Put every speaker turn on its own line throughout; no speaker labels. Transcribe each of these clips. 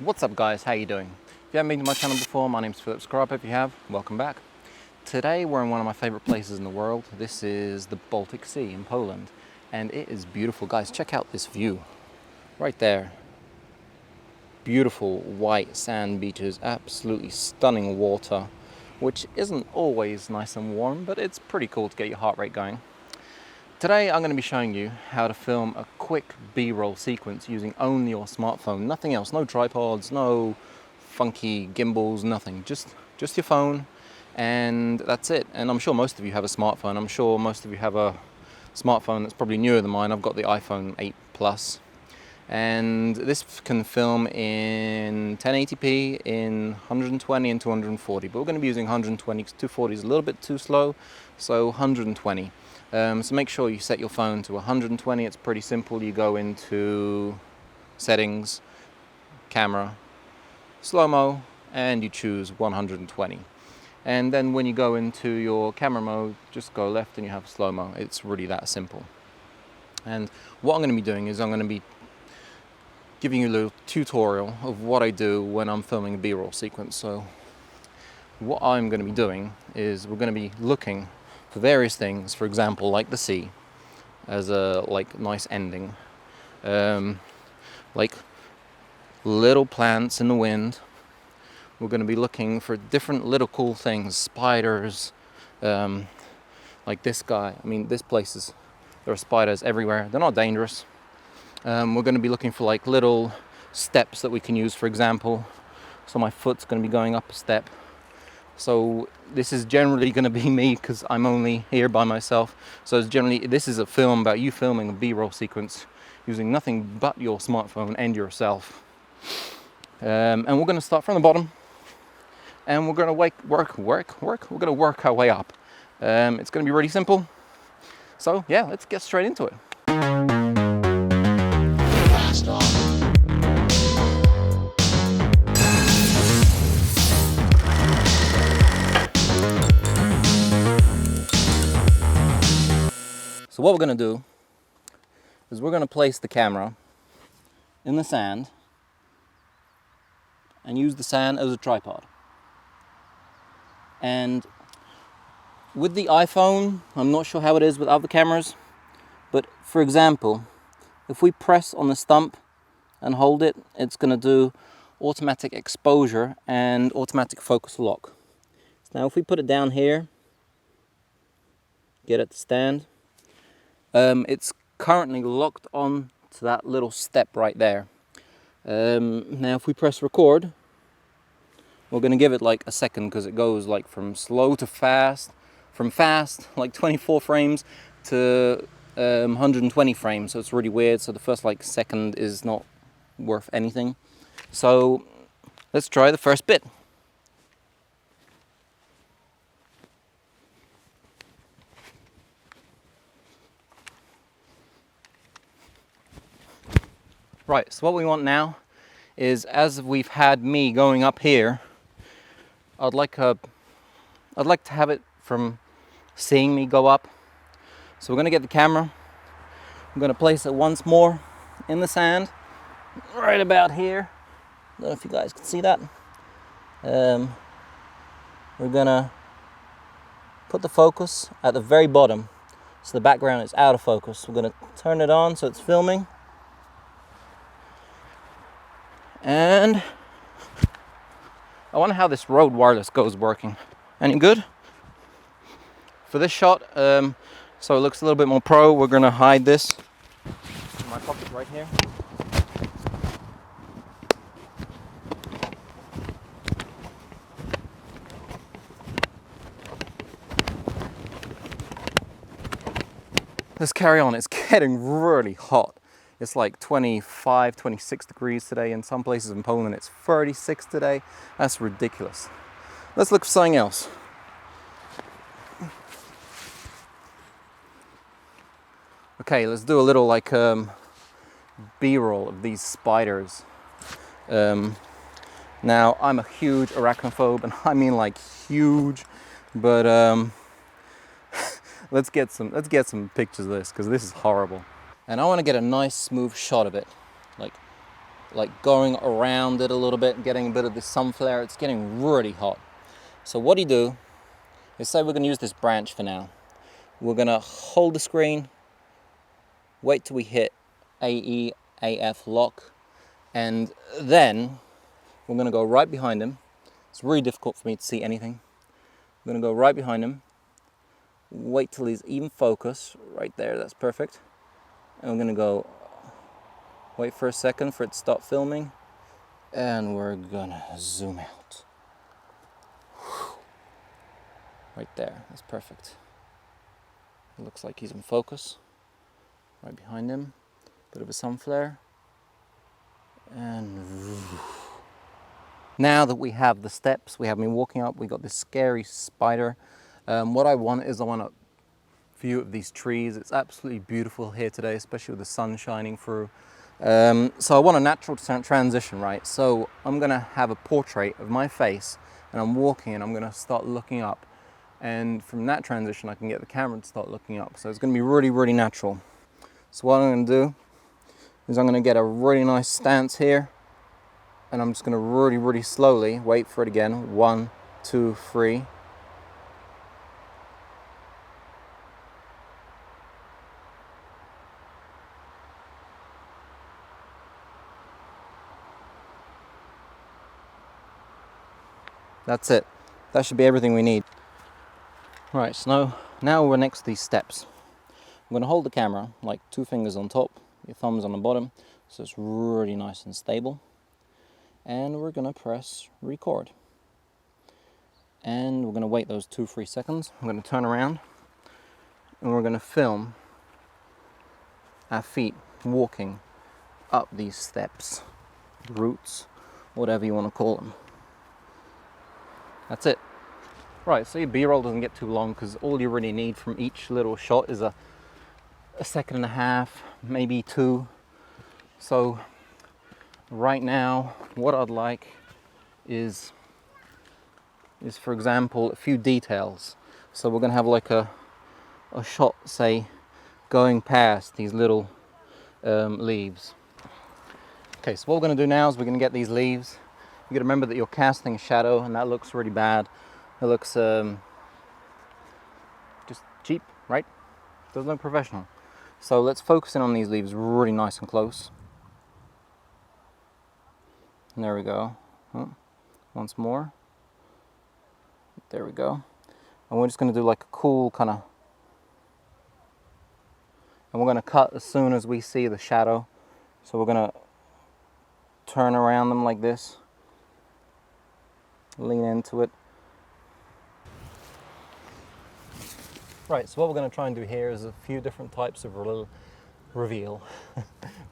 What's up guys, how you doing? If you haven't been to my channel before, my name's Philip. Subscribe if you have, welcome back. Today we're in one of my favorite places in the world. This is the Baltic Sea in Poland, and it is beautiful. Guys, check out this view right there. Beautiful white sand beaches, absolutely stunning water, which isn't always nice and warm, but it's pretty cool to get your heart rate going. Today I'm going to be showing you how to film a quick B-roll sequence using only your smartphone, nothing else, no tripods, no funky gimbals, nothing, just your phone, and that's it. And I'm sure most of you have a smartphone. I'm sure most of you have a smartphone that's probably newer than mine. I've got the iPhone 8 Plus, and this can film in 1080p, in 120 and 240, but we're going to be using 120 because 240 is a little bit too slow, so 120. So make sure you set your phone to 120. It's pretty simple. You go into settings, camera, slow-mo, and you choose 120. And then when you go into your camera mode, just go left and you have slow-mo. It's really that simple. And what I'm going to be doing is I'm going to be giving you a little tutorial of what I do when I'm filming a B-roll sequence. So what I'm going to be doing is we're going to be looking for various things, for example, like the sea as a nice ending, like little plants in the wind. We're going to be looking for different little cool things, spiders, like this guy. I mean, this place is, there are spiders everywhere. They're not dangerous. We're going to be looking for like little steps that we can use, for example. So my foot's going to be going up a step. So this is generally going to be me because I'm only here by myself. So it's generally, this is a film about you filming a B-roll sequence using nothing but your smartphone and yourself. And we're going to start from the bottom, and we're going to work. We're going to work our way up. It's going to be really simple. So yeah, let's get straight into it. So what we're going to do is we're going to place the camera in the sand and use the sand as a tripod. And with the iPhone, I'm not sure how it is with other cameras, but for example, if we press on the stump and hold it, it's going to do automatic exposure and automatic focus lock. So now if we put it down here, get it to stand, it's currently locked on to that little step right there. Now if we press record, we're going to give it like a second because it goes like from slow to fast, from fast like 24 frames to 120 frames, so it's really weird. So the first like second is not worth anything. So let's try the first bit. Right, so what we want now is, as we've had me going up here, I'd like to have it from seeing me go up. So we're going to get the camera, I'm going to place it once more in the sand, right about here. I don't know if you guys can see that. We're going to put the focus at the very bottom, so the background is out of focus. We're going to turn it on so it's filming. And I wonder how this Rode wireless goes working. Any good? For this shot, so it looks a little bit more pro, we're going to hide this in my pocket right here. Let's carry on. It's getting really hot. It's like 25, 26 degrees today. In some places in Poland, it's 36 today. That's ridiculous. Let's look for something else. Okay, let's do a little like B-roll of these spiders. Now, I'm a huge arachnophobe, and I mean like huge, but let's get some pictures of this because this is horrible. And I want to get a nice smooth shot of it. Like, like going around it a little bit, getting a bit of the sun flare. It's getting really hot. So what you do is, say we're going to use this branch for now. We're going to hold the screen, wait till we hit AE, AF lock, and then we're going to go right behind him. It's really difficult for me to see anything. I'm going to go right behind him, wait till he's even focus, right there, that's perfect. And we're going to go, wait for a second for it to stop filming, and we're going to zoom out. Right there, that's perfect. It looks like he's in focus. Right behind him, bit of a sun flare. And now that we have the steps, we have me walking up, we got this scary spider. What I want is, I want a view of these trees. It's absolutely beautiful here today, especially with the sun shining through. So I want a natural transition, right? So I'm gonna have a portrait of my face, and I'm walking, and I'm gonna start looking up. And from that transition, I can get the camera to start looking up. So it's gonna be really, really natural. So what I'm gonna do is I'm gonna get a really nice stance here, and I'm just gonna really, really slowly wait for it again. 1, 2, 3. That's it. That should be everything we need. Right, so now we're next to these steps. I'm going to hold the camera like 2 fingers on top, your thumbs on the bottom, so it's really nice and stable. And we're going to press record. And we're going to wait those 2-3 seconds. I'm going to turn around, and we're going to film our feet walking up these steps, roots, whatever you want to call them. That's it. Right, so your B-roll doesn't get too long, because all you really need from each little shot is a 1.5 seconds, maybe 2. So right now, what I'd like is for example, a few details. So we're gonna have like a shot, say, going past these little leaves. Okay, so what we're gonna do now is we're gonna get these leaves. You gotta remember that you're casting a shadow, and that looks really bad. It looks just cheap, right? Doesn't look professional. So let's focus in on these leaves really nice and close. And there we go. Once more. There we go. And we're just going to do like a cool kind of... And we're going to cut as soon as we see the shadow. So we're going to turn around them like this. Lean into it. Right, so what we're going to try and do here is a few different types of reveal.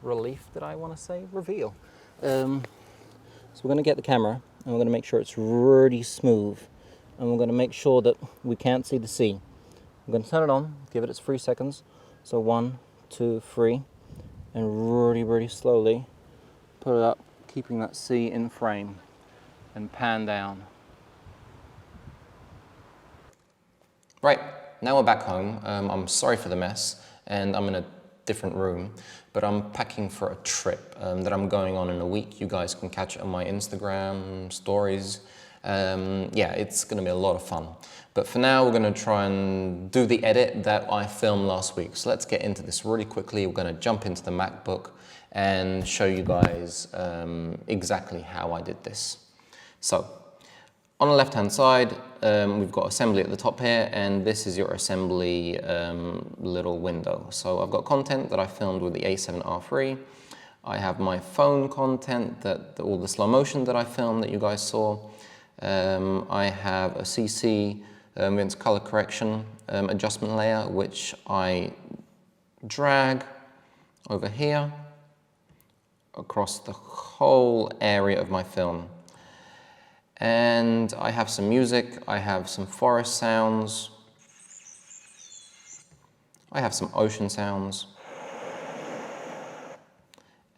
Relief, did I want to say? Reveal. So we're going to get the camera, and we're going to make sure it's really smooth. And we're going to make sure that we can't see the sea. I'm going to turn it on, give it its 3 seconds. So 1, 2, 3. And really, really slowly put it up, keeping that sea in frame. And pan down. Right. Now we're back home. I'm sorry for the mess, and I'm in a different room, but I'm packing for a trip that I'm going on in a week. You guys can catch it on my Instagram stories. Yeah, it's going to be a lot of fun. But for now, we're going to try and do the edit that I filmed last week. So let's get into this really quickly. We're going to jump into the MacBook and show you guys exactly how I did this. So, on the left-hand side, we've got assembly at the top here, and this is your assembly little window. So I've got content that I filmed with the A7R III. I have my phone content, all the slow motion that I filmed that you guys saw. I have a CC with color correction adjustment layer, which I drag over here across the whole area of my film. And I have some music, I have some forest sounds, I have some ocean sounds,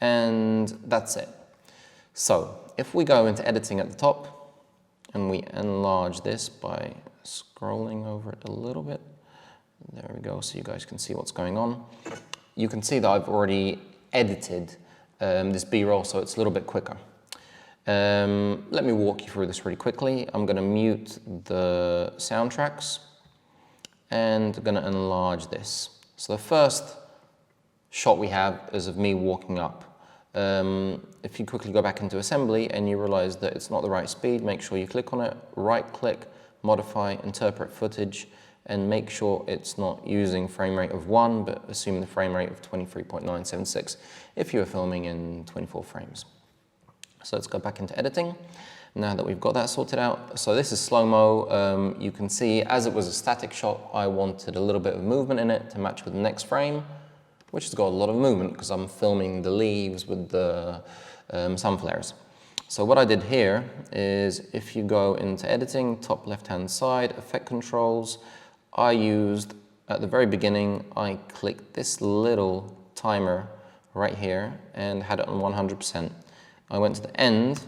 and that's it. So, if we go into editing at the top, and we enlarge this by scrolling over it a little bit, there we go, so you guys can see what's going on. You can see that I've already edited this B-roll, so it's a little bit quicker. Let me walk you through this really quickly. I'm going to mute the soundtracks and I'm going to enlarge this. So the first shot we have is of me walking up. If you quickly go back into assembly and you realize that it's not the right speed, make sure you click on it, right click, modify, interpret footage, and make sure it's not using frame rate of 1, but assume the frame rate of 23.976 if you are filming in 24 frames. So let's go back into editing, now that we've got that sorted out. So this is slow-mo. You can see as it was a static shot, I wanted a little bit of movement in it to match with the next frame, which has got a lot of movement because I'm filming the leaves with the sunflowers. So what I did here is, if you go into editing, top left-hand side, effect controls, I used, at the very beginning, I clicked this little timer right here and had it on 100%. I went to the end,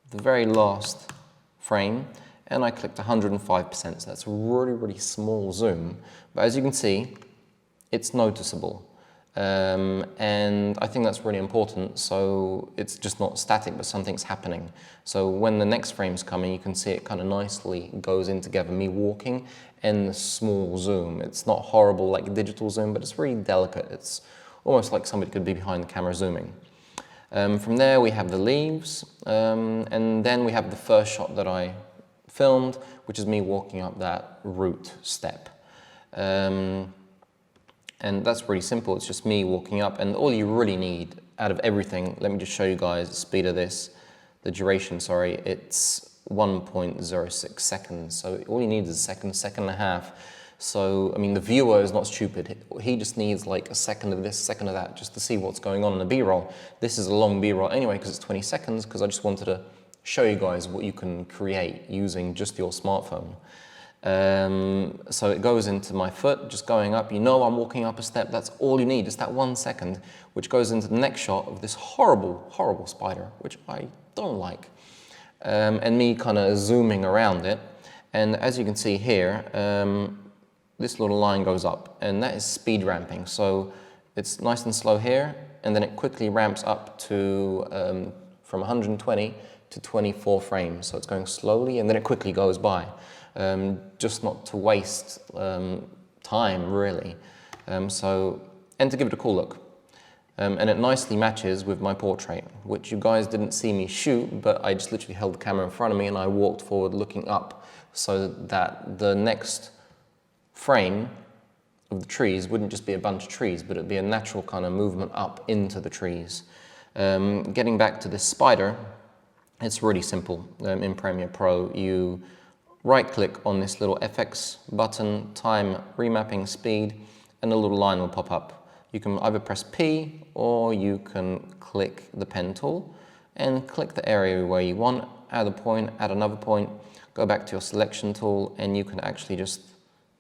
the very last frame, and I clicked 105%. So that's a really, really small zoom. But as you can see, it's noticeable. And I think that's really important. So it's just not static, but something's happening. So when the next frame's coming, you can see it kind of nicely goes in together, me walking and the small zoom. It's not horrible like digital zoom, but it's really delicate. It's almost like somebody could be behind the camera zooming. From there we have the leaves, and then we have the first shot that I filmed, which is me walking up that root step. And that's really simple, it's just me walking up, and all you really need out of everything, let me just show you guys the speed of this, the duration, sorry, it's 1.06 seconds, so all you need is a second, second and a half. So, I mean, the viewer is not stupid. He just needs like a second of this, second of that, just to see what's going on in the B-roll. This is a long B-roll anyway, because it's 20 seconds, because I just wanted to show you guys what you can create using just your smartphone. So it goes into my foot, just going up. You know I'm walking up a step. That's all you need. It's that 1 second, which goes into the next shot of this horrible, horrible spider, which I don't like. And me kind of zooming around it. And as you can see here, this little line goes up, and that is speed ramping. So it's nice and slow here, and then it quickly ramps up to from 120 to 24 frames. So it's going slowly, and then it quickly goes by. Just not to waste time, really. And to give it a cool look. And it nicely matches with my portrait, which you guys didn't see me shoot, but I just literally held the camera in front of me and I walked forward looking up, so that the next frame of the trees wouldn't just be a bunch of trees, but it'd be a natural kind of movement up into the trees. Getting back to this spider, it's really simple. In Premiere Pro, you right-click on this little FX button, time, remapping, speed, and a little line will pop up. You can either press P or you can click the pen tool and click the area where you want, add a point, add another point, go back to your selection tool, and you can actually just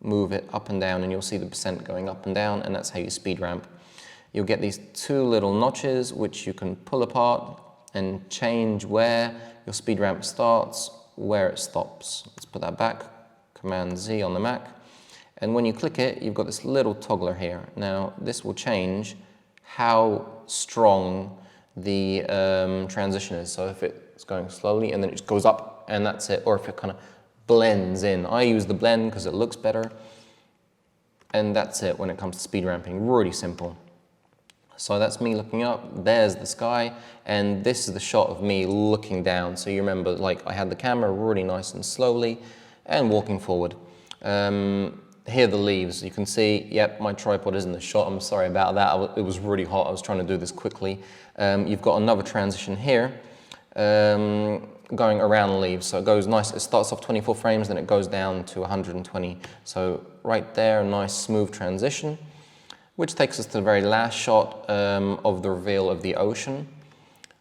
move it up and down, and you'll see the percent going up and down, and that's how you speed ramp. You'll get these two little notches which you can pull apart and change where your speed ramp starts, where it stops. Let's put that back, Command Z on the Mac. And when you click it, you've got this little toggler here. Now, this will change how strong the transition is. So if it's going slowly and then it just goes up and that's it, or if it kind of blends in. I use the blend because it looks better. And that's it when it comes to speed ramping, really simple. So that's me looking up, there's the sky, and this is the shot of me looking down. So you remember, like, I had the camera really nice and slowly and walking forward. Here are the leaves. You can see, yep, my tripod is in the shot. I'm sorry about that. It was really hot. I was trying to do this quickly. You've got another transition here going around the leaves. So it goes nice. It starts off 24 frames, then it goes down to 120. So right there, a nice smooth transition, which takes us to the very last shot of the reveal of the ocean,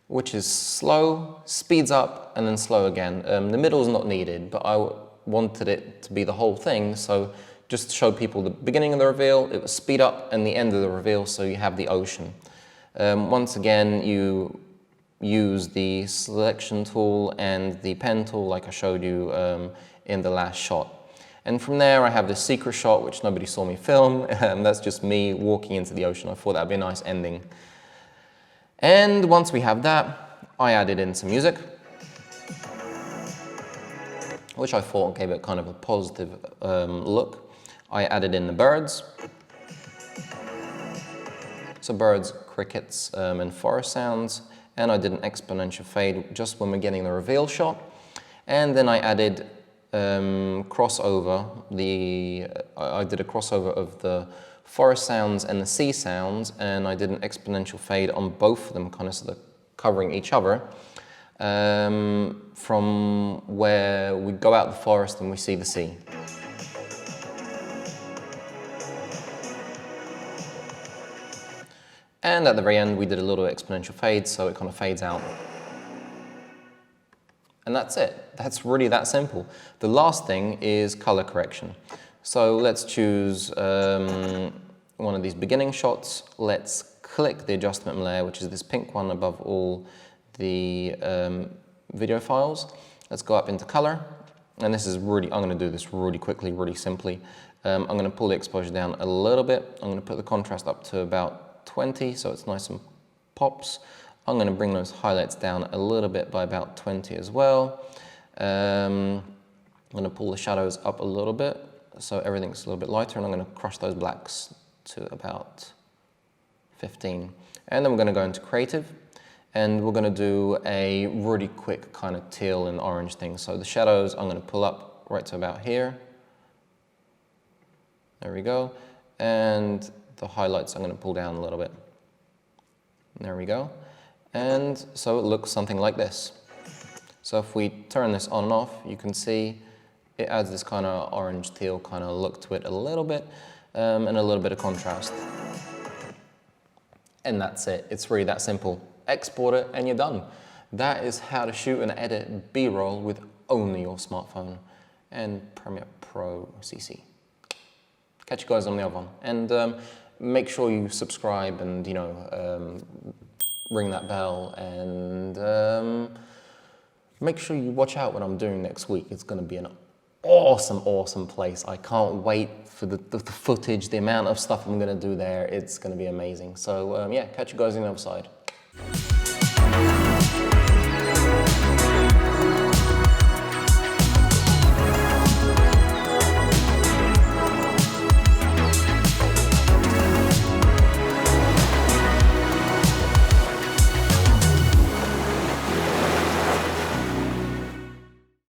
which is slow, speeds up, and then slow again. The middle is not needed, but I wanted it to be the whole thing, so just to show people the beginning of the reveal, it was speed up, and the end of the reveal, so you have the ocean. Once again, you use the selection tool and the pen tool like I showed you in the last shot. And from there, I have this secret shot, which nobody saw me film. That's just me walking into the ocean. I thought that'd be a nice ending. And once we have that, I added in some music, which I thought gave it kind of a positive look. I added in the birds. So birds, crickets, and forest sounds. And I did an exponential fade just when we're getting the reveal shot. And then I added crossover. I did a crossover of the forest sounds and the sea sounds, and I did an exponential fade on both of them, kind of so they're covering each other. From where we go out the forest and we see the sea. And at the very end, we did a little exponential fade, so it kind of fades out. And that's it. That's really that simple. The last thing is color correction. So let's choose one of these beginning shots. Let's click the adjustment layer, which is this pink one above all the video files. Let's go up into color. And this is really, I'm going to do this really quickly, really simply. I'm going to pull the exposure down a little bit. I'm going to put the contrast up to about 20, so it's nice and pops. I'm going to bring those highlights down a little bit by about 20 as well. I'm going to pull the shadows up a little bit, so everything's a little bit lighter, and I'm going to crush those blacks to about 15. And then we're going to go into creative, and we're going to do a really quick kind of teal and orange thing. So the shadows I'm going to pull up right to about here. There we go. And the highlights I'm going to pull down a little bit. There we go. And so it looks something like this. So if we turn this on and off, you can see it adds this kind of orange teal kind of look to it a little bit, and a little bit of contrast. And that's it. It's really that simple. Export it and you're done. That is how to shoot and edit B-roll with only your smartphone and Premiere Pro CC. Catch you guys on the other one. And make sure you subscribe and, you know, ring that bell, and make sure you watch out what I'm doing next week. It's going to be an awesome, awesome place. I can't wait for the footage, the amount of stuff I'm going to do there. It's going to be amazing. So yeah, catch you guys on the other side.